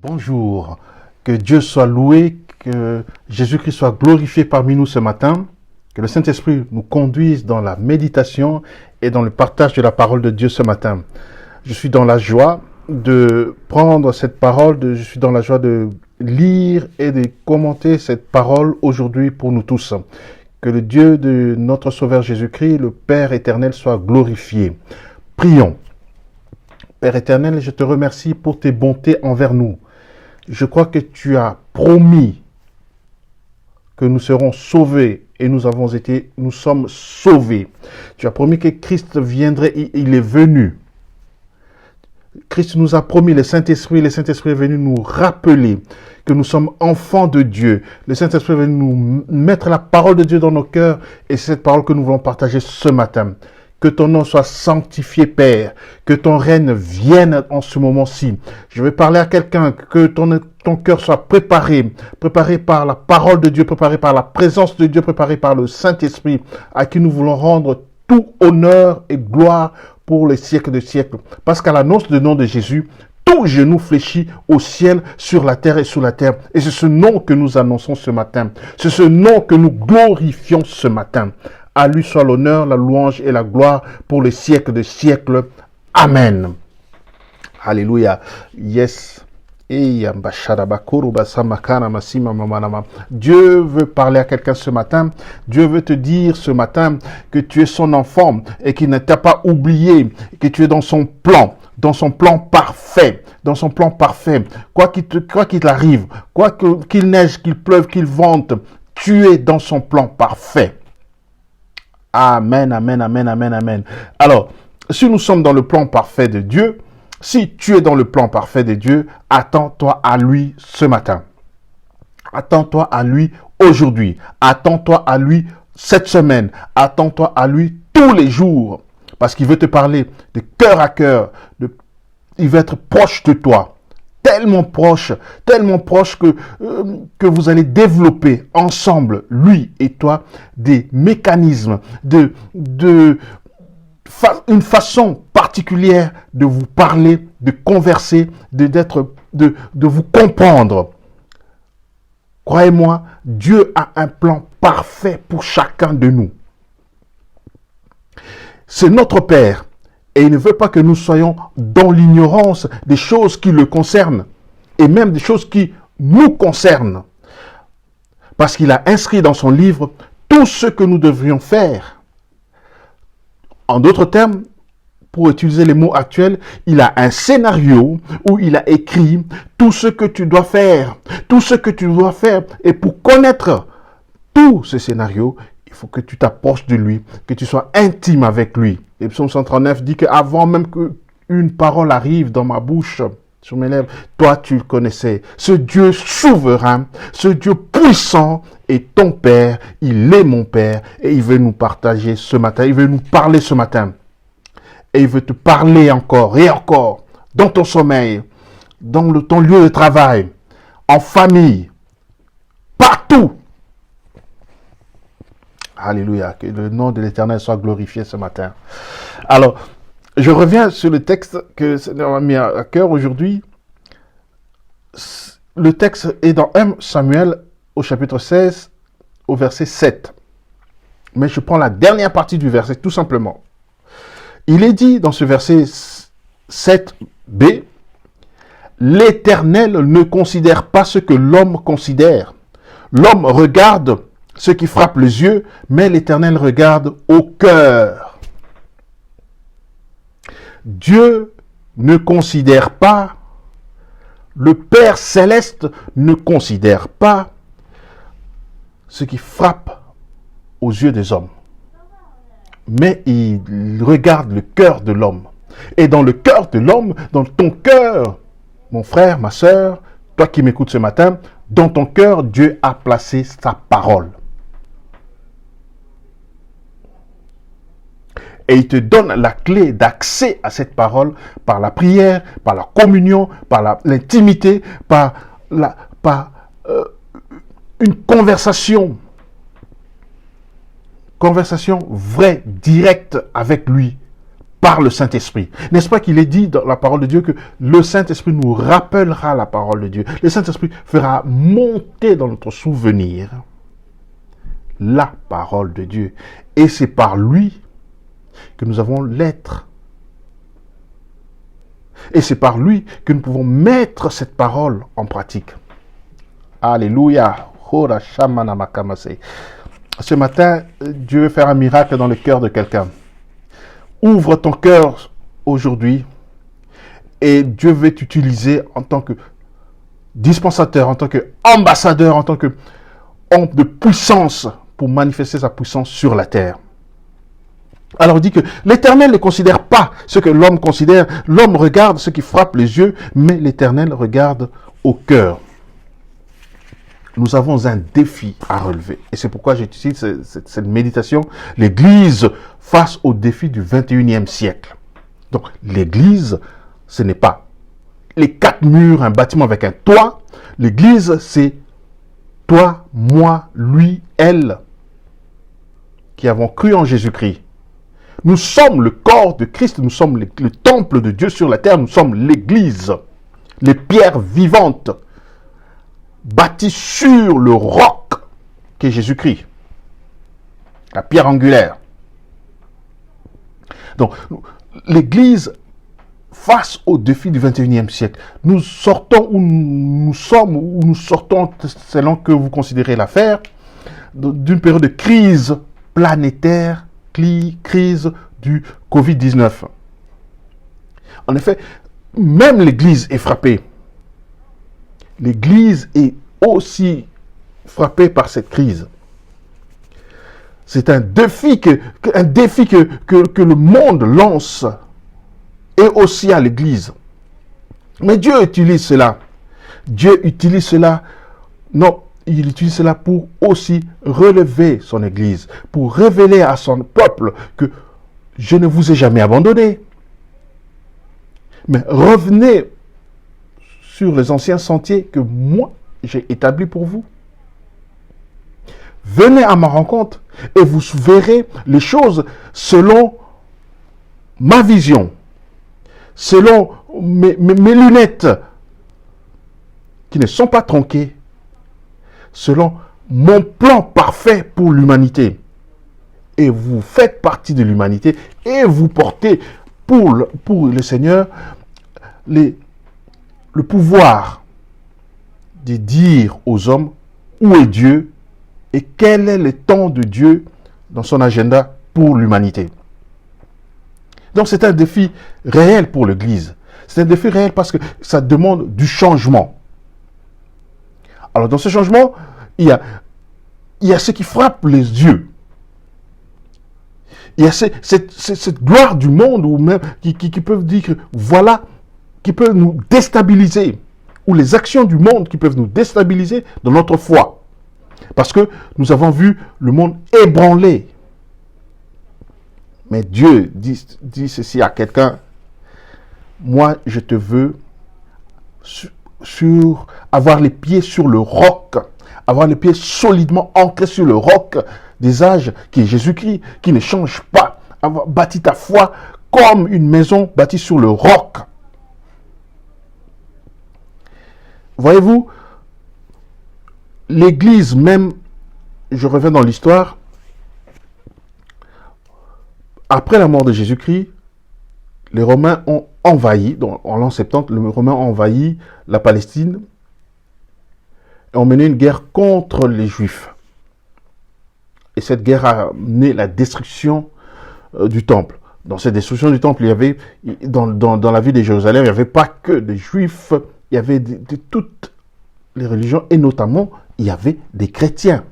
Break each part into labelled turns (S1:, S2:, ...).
S1: Bonjour, que Dieu soit loué, que Jésus-Christ soit glorifié parmi nous ce matin, que le Saint-Esprit nous conduise dans la méditation et dans le partage de la parole de Dieu ce matin. Je suis dans la joie de prendre cette parole, je suis dans la joie de lire et de commenter cette parole aujourd'hui pour nous tous. Que le Dieu de notre Sauveur Jésus-Christ, le Père éternel, soit glorifié. Prions. Père éternel, je te remercie pour tes bontés envers nous. Je crois que tu as promis que nous serons sauvés et nous sommes sauvés. Tu as promis que Christ viendrait, il est venu. Christ nous a promis le Saint-Esprit est venu nous rappeler que nous sommes enfants de Dieu. Le Saint-Esprit est venu nous mettre la parole de Dieu dans nos cœurs et c'est cette parole que nous voulons partager ce matin. Que ton nom soit sanctifié, Père. Que ton règne vienne en ce moment-ci. Je vais parler à quelqu'un. Que ton cœur soit préparé. Préparé par la parole de Dieu. Préparé par la présence de Dieu. Préparé par le Saint-Esprit. À qui nous voulons rendre tout honneur et gloire pour les siècles de siècles. Parce qu'à l'annonce du nom de Jésus, tout genou fléchit au ciel, sur la terre et sous la terre. Et c'est ce nom que nous annonçons ce matin. C'est ce nom que nous glorifions ce matin. À lui soit l'honneur, la louange et la gloire pour les siècles de siècles. Amen. Alléluia. Yes. Dieu veut parler à quelqu'un ce matin. Dieu veut te dire ce matin que tu es son enfant et qu'il ne t'a pas oublié, que tu es dans son plan parfait, dans son plan parfait. Quoi qu'il arrive, qu'il neige, qu'il pleuve, qu'il vente, tu es dans son plan parfait. Amen, amen, amen, amen, amen. Alors, si nous sommes dans le plan parfait de Dieu, si tu es dans le plan parfait de Dieu, attends-toi à lui ce matin. Attends-toi à lui aujourd'hui. Attends-toi à lui cette semaine. Attends-toi à lui tous les jours. Parce qu'il veut te parler de cœur à cœur. Il veut être proche de toi. Tellement proche que vous allez développer ensemble, lui et toi, des mécanismes, une façon particulière de vous parler, de converser, de vous comprendre. Croyez-moi, Dieu a un plan parfait pour chacun de nous. C'est notre Père. Et il ne veut pas que nous soyons dans l'ignorance des choses qui le concernent. Et même des choses qui nous concernent. Parce qu'il a inscrit dans son livre tout ce que nous devrions faire. En d'autres termes, pour utiliser les mots actuels, il a un scénario où il a écrit tout ce que tu dois faire. Tout ce que tu dois faire. Et pour connaître tout ce scénario, il faut que tu t'approches de lui, que tu sois intime avec lui. Et Psaume 139 dit qu'avant même qu'une parole arrive dans ma bouche, sur mes lèvres, toi tu le connaissais. Ce Dieu souverain, ce Dieu puissant est ton Père, il est mon Père et il veut nous partager ce matin, il veut nous parler ce matin. Et il veut te parler encore et encore, dans ton sommeil, dans ton lieu de travail, en famille, partout. Alléluia, que le nom de l'Éternel soit glorifié ce matin. Alors, je reviens sur le texte que Seigneur m'a mis à cœur aujourd'hui. Le texte est dans 1 Samuel au chapitre 16, au verset 7. Mais je prends la dernière partie du verset, tout simplement. Il est dit dans ce verset 7b, « L'Éternel ne considère pas ce que l'homme considère. L'homme regarde ce qui frappe les yeux, mais l'Éternel regarde au cœur. » Dieu ne considère pas, le Père Céleste ne considère pas ce qui frappe aux yeux des hommes. Mais il regarde le cœur de l'homme. Et dans le cœur de l'homme, dans ton cœur, mon frère, ma sœur, toi qui m'écoutes ce matin, dans ton cœur, Dieu a placé sa parole. Et il te donne la clé d'accès à cette parole par la prière, par la communion, par l'intimité, par une conversation. Conversation vraie, directe avec lui. par le Saint-Esprit. N'est-ce pas qu'il est dit dans la parole de Dieu que le Saint-Esprit nous rappellera la parole de Dieu. Le Saint-Esprit fera monter dans notre souvenir la parole de Dieu. Et c'est par lui que nous avons l'être. Et c'est par lui que nous pouvons mettre cette parole en pratique. Alléluia. Ce matin, Dieu veut faire un miracle dans le cœur de quelqu'un. Ouvre ton cœur aujourd'hui et Dieu veut t'utiliser en tant que dispensateur, en tant qu'ambassadeur, en tant que homme de puissance pour manifester sa puissance sur la terre. Alors il dit que l'Éternel ne considère pas ce que l'homme considère. L'homme regarde ce qui frappe les yeux, mais l'Éternel regarde au cœur. Nous avons un défi à relever. Et c'est pourquoi j'utilise cette méditation. L'Église face au défi du 21e siècle. Donc l'Église, ce n'est pas les 4 murs, un bâtiment avec un toit. L'Église, c'est toi, moi, lui, elle, qui avons cru en Jésus-Christ. Nous sommes le corps de Christ, nous sommes le temple de Dieu sur la terre, nous sommes l'Église, les pierres vivantes, bâties sur le roc qu'est Jésus-Christ, la pierre angulaire. Donc, l'Église, face au défi du 21e siècle, nous sortons où nous sommes, où nous sortons, selon que vous considérez l'affaire, d'une période de crise planétaire, crise du Covid-19. En effet, même l'Église est frappée. L'Église est aussi frappée par cette crise. C'est un défi que le monde lance et aussi à l'Église. Mais Dieu utilise cela. Dieu utilise cela. Non, il utilise cela pour aussi relever son Église, pour révéler à son peuple que je ne vous ai jamais abandonné. Mais revenez sur les anciens sentiers que moi j'ai établis pour vous. Venez à ma rencontre et vous verrez les choses selon ma vision, selon mes lunettes qui ne sont pas tronquées, selon mon plan parfait pour l'humanité. Et vous faites partie de l'humanité et vous portez pour le Seigneur le pouvoir de dire aux hommes où est Dieu et quel est le temps de Dieu dans son agenda pour l'humanité. Donc c'est un défi réel pour l'Église. C'est un défi réel parce que ça demande du changement. Alors dans ce changement, il y a ce qui frappe les yeux. Il y a cette gloire du monde ou même qui peuvent dire que voilà, qui peut nous déstabiliser, ou les actions du monde qui peuvent nous déstabiliser dans notre foi. Parce que nous avons vu le monde ébranlé. Mais Dieu dit ceci à quelqu'un: moi je te veux avoir les pieds sur le roc, avoir les pieds solidement ancrés sur le roc des âges qui est Jésus-Christ, qui ne change pas, avoir bâti ta foi comme une maison bâtie sur le roc. Voyez-vous, l'Église même, je reviens dans l'histoire, après la mort de Jésus-Christ, les Romains ont envahi, donc en l'an 70, les Romains ont envahi la Palestine et ont mené une guerre contre les Juifs. Et cette guerre a mené la destruction du temple. Dans cette destruction du temple, il y avait, dans la ville de Jérusalem, il n'y avait pas que des Juifs, il y avait de toutes les religions, et notamment, il y avait des chrétiens.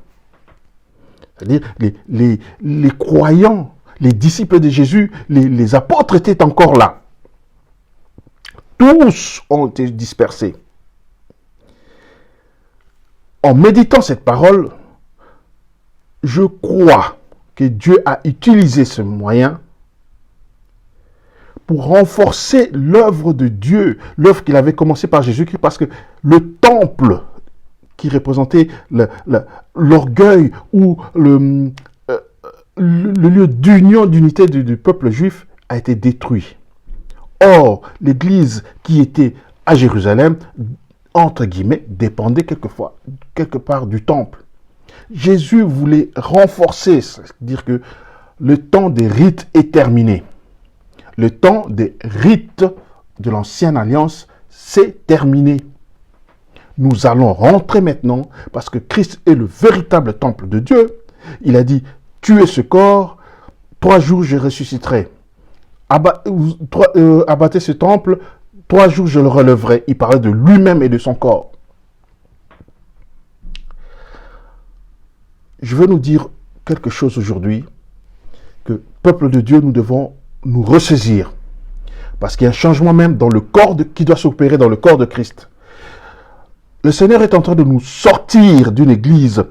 S1: C'est-à-dire, les croyants, les disciples de Jésus, les apôtres étaient encore là. Tous ont été dispersés. En méditant cette parole, je crois que Dieu a utilisé ce moyen pour renforcer l'œuvre de Dieu, l'œuvre qu'il avait commencée par Jésus-Christ, parce que le temple qui représentait l'orgueil ou le lieu d'union, d'unité du peuple juif, a été détruit. Or, l'église qui était à Jérusalem, entre guillemets, dépendait quelque part du temple. Jésus voulait renforcer, c'est-à-dire que le temps des rites est terminé. Le temps des rites de l'ancienne alliance, c'est terminé. Nous allons rentrer maintenant, parce que Christ est le véritable temple de Dieu. Il a dit, tuez ce corps, 3 jours je ressusciterai. Abattez ce temple, 3 jours je le relèverai. Il parlait de lui-même et de son corps. Je veux nous dire quelque chose aujourd'hui, que peuple de Dieu, nous devons nous ressaisir. Parce qu'il y a un changement même dans le corps qui doit s'opérer dans le corps de Christ. Le Seigneur est en train de nous sortir d'une église,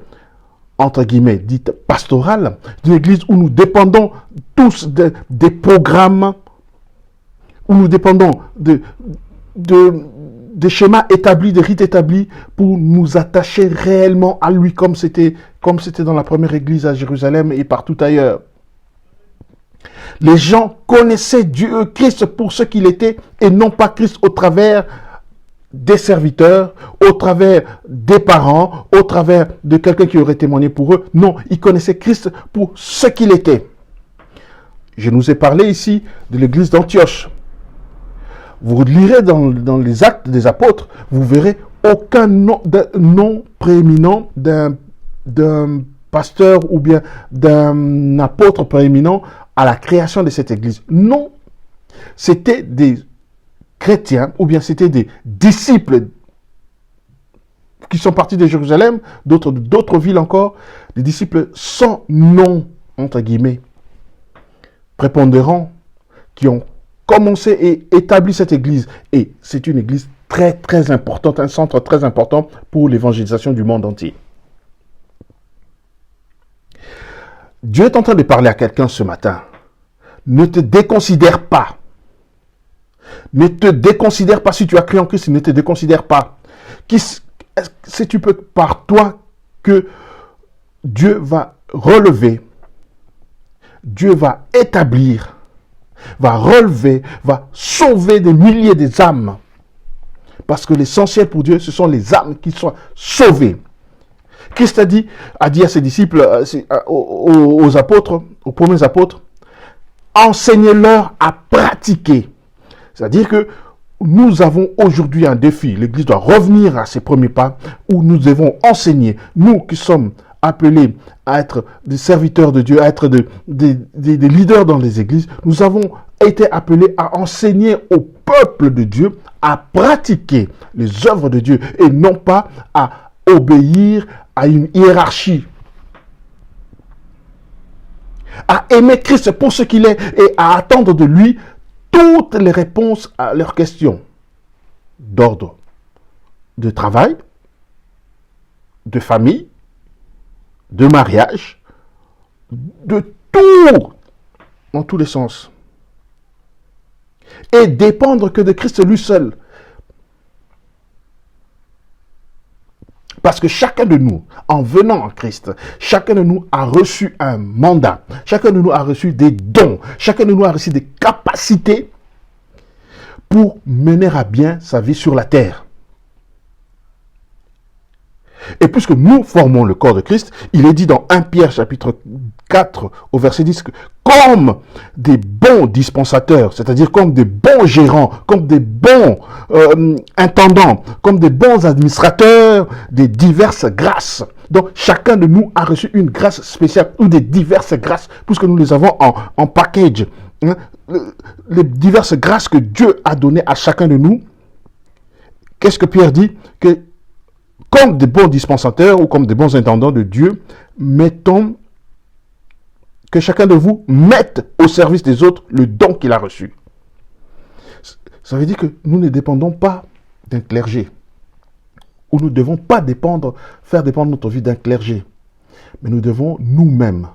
S1: entre guillemets, dite pastorale, d'une église où nous dépendons tous des programmes, où nous dépendons des schémas établis, des rites établis, pour nous attacher réellement à lui, comme c'était dans la première église à Jérusalem et partout ailleurs. Les gens connaissaient Dieu, Christ pour ce qu'il était, et non pas Christ au travers des serviteurs, au travers des parents, au travers de quelqu'un qui aurait témoigné pour eux. Non, ils connaissaient Christ pour ce qu'il était. Je nous ai parlé ici de l'église d'Antioche. Vous lirez dans les actes des apôtres, vous verrez aucun nom prééminent d'un pasteur ou bien d'un apôtre prééminent à la création de cette église. Non, c'était des chrétiens, ou bien c'était des disciples qui sont partis de Jérusalem, d'autres villes encore, des disciples sans nom, entre guillemets, prépondérants, qui ont commencé et établi cette église. Et c'est une église très, très importante, un centre très important pour l'évangélisation du monde entier. Dieu est en train de parler à quelqu'un ce matin. Ne te déconsidère pas. Ne te déconsidère pas si tu as cru en Christ, ne te déconsidère pas. Sais-tu peu par toi que Dieu va relever, Dieu va établir, va relever, va sauver des milliers d'âmes. Parce que l'essentiel pour Dieu, ce sont les âmes qui soient sauvées. Christ a dit à ses disciples, aux apôtres, aux premiers apôtres, enseignez-leur à pratiquer. C'est-à-dire que nous avons aujourd'hui un défi. L'Église doit revenir à ses premiers pas où nous devons enseigner. Nous qui sommes appelés à être des serviteurs de Dieu, à être des leaders dans les églises, nous avons été appelés à enseigner au peuple de Dieu à pratiquer les œuvres de Dieu et non pas à obéir à une hiérarchie. À aimer Christ pour ce qu'il est et à attendre de lui toutes les réponses à leurs questions d'ordre de travail, de famille, de mariage, de tout, dans tous les sens. Et dépendre que de Christ lui seul. Parce que chacun de nous, en venant en Christ, chacun de nous a reçu un mandat. Chacun de nous a reçu des dons. Chacun de nous a reçu des capacités pour mener à bien sa vie sur la terre. Et puisque nous formons le corps de Christ, il est dit dans 1 Pierre chapitre 4 au verset 10 que comme des bons dispensateurs, c'est-à-dire comme des bons gérants, comme des bons intendants, comme des bons administrateurs des diverses grâces. Donc chacun de nous a reçu une grâce spéciale ou des diverses grâces, puisque nous les avons en package. Hein, les diverses grâces que Dieu a données à chacun de nous. Qu'est-ce que Pierre dit? Que comme des bons dispensateurs ou comme des bons intendants de Dieu, que chacun de vous mette au service des autres le don qu'il a reçu. Ça veut dire que nous ne dépendons pas d'un clergé, ou nous ne devons pas faire dépendre notre vie d'un clergé, mais nous devons nous-mêmes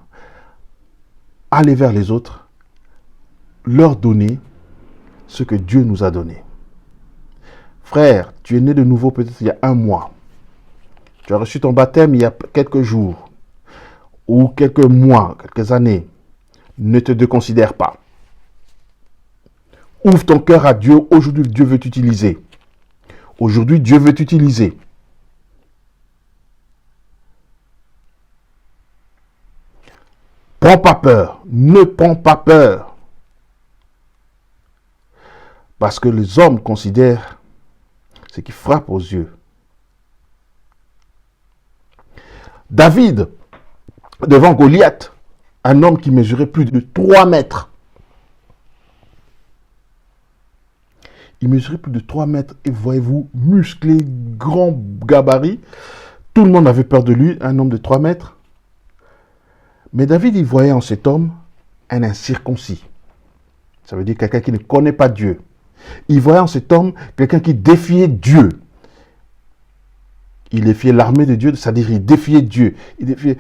S1: aller vers les autres, leur donner ce que Dieu nous a donné. Frère, tu es né de nouveau peut-être il y a 1 mois. Tu as reçu ton baptême il y a quelques jours, ou quelques mois, quelques années. Ne te déconsidère pas. Ouvre ton cœur à Dieu. Aujourd'hui, Dieu veut t'utiliser. Aujourd'hui, Dieu veut t'utiliser. Prends pas peur. Ne prends pas peur. Parce que les hommes considèrent ce qui frappe aux yeux. David, devant Goliath, un homme qui mesurait plus de 3 mètres. Il mesurait plus de 3 mètres et voyez-vous, musclé, grand gabarit. Tout le monde avait peur de lui, un homme de 3 mètres. Mais David, il voyait en cet homme un incirconcis. Ça veut dire quelqu'un qui ne connaît pas Dieu. Il voyait en cet homme quelqu'un qui défiait Dieu. Il défiait l'armée de Dieu, c'est-à-dire il défiait Dieu. Il défiait...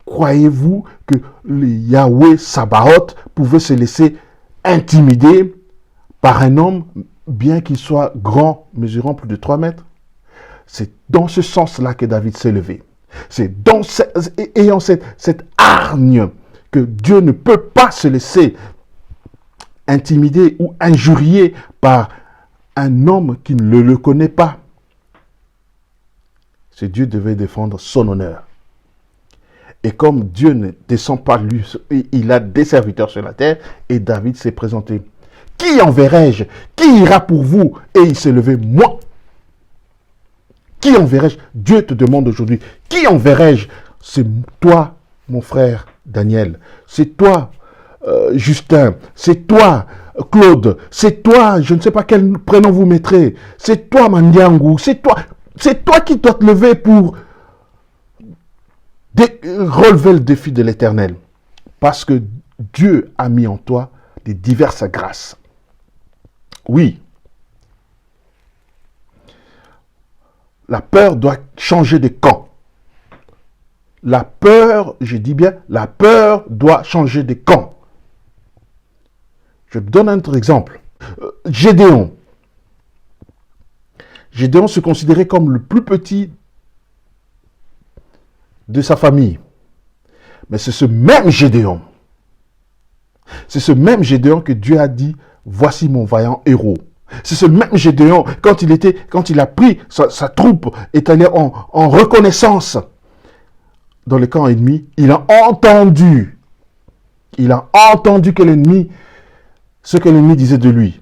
S1: Croyez-vous que le Yahweh Sabaoth pouvait se laisser intimider par un homme, bien qu'il soit grand, mesurant plus de 3 mètres? C'est dans ce sens-là que David s'est levé. C'est ayant cette hargne que Dieu ne peut pas se laisser intimider ou injurier par un homme qui ne le connaît pas. C'est Dieu devait défendre son honneur. Et comme Dieu ne descend pas lui, il a des serviteurs sur la terre, et David s'est présenté. Qui enverrai-je? Qui ira pour vous? Et il s'est levé, moi. Qui enverrai-je? Dieu te demande aujourd'hui, qui enverrai-je? C'est toi, mon frère Daniel. C'est toi, Justin. C'est toi, Claude. C'est toi, je ne sais pas quel prénom vous mettrez. C'est toi, Mandiangou. C'est toi qui dois te lever pour relever le défi de l'Éternel. Parce que Dieu a mis en toi des diverses grâces. Oui. La peur doit changer de camp. La peur, je dis bien, la peur doit changer de camp. Je donne un autre exemple. Gédéon. Gédéon se considérait comme le plus petit de sa famille. Mais c'est ce même Gédéon. C'est ce même Gédéon que Dieu a dit, voici mon vaillant héros. C'est ce même Gédéon, quand il a pris sa troupe, est allé en reconnaissance dans le camp ennemi, il a entendu que l'ennemi, ce que l'ennemi disait de lui.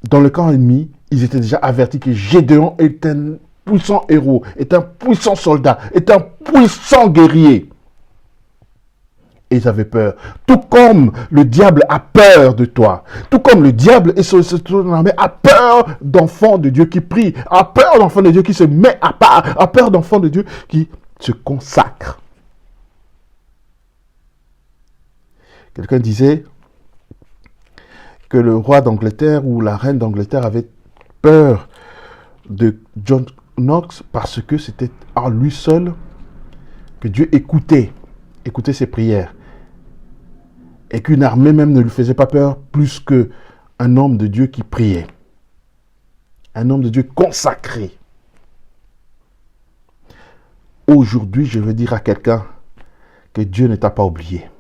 S1: Dans le camp ennemi, ils étaient déjà avertis que Gédéon est un puissant héros, est un puissant soldat, est un puissant guerrier. Et ils avaient peur. Tout comme le diable a peur de toi. Tout comme le diable et son armée a peur d'enfants de Dieu qui prient. A peur d'enfants de Dieu qui se met à part. A peur d'enfants de Dieu qui se consacrent. Quelqu'un disait que le roi d'Angleterre ou la reine d'Angleterre avait peur de John Knox parce que c'était à lui seul que Dieu écoutait ses prières. Et qu'une armée même ne lui faisait pas peur plus qu'un homme de Dieu qui priait. Un homme de Dieu consacré. Aujourd'hui, je veux dire à quelqu'un que Dieu ne t'a pas oublié.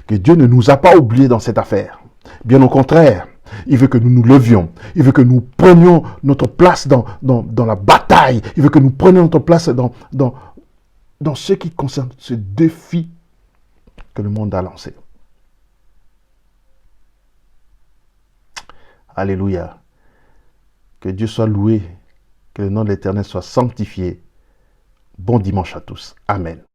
S1: Que Dieu ne nous a pas oubliés dans cette affaire. Bien au contraire, il veut que nous nous levions. Il veut que nous prenions notre place dans la bataille. Il veut que nous prenions notre place dans ce qui concerne ce défi que le monde a lancé. Alléluia. Que Dieu soit loué, que le nom de l'Éternel soit sanctifié. Bon dimanche à tous. Amen.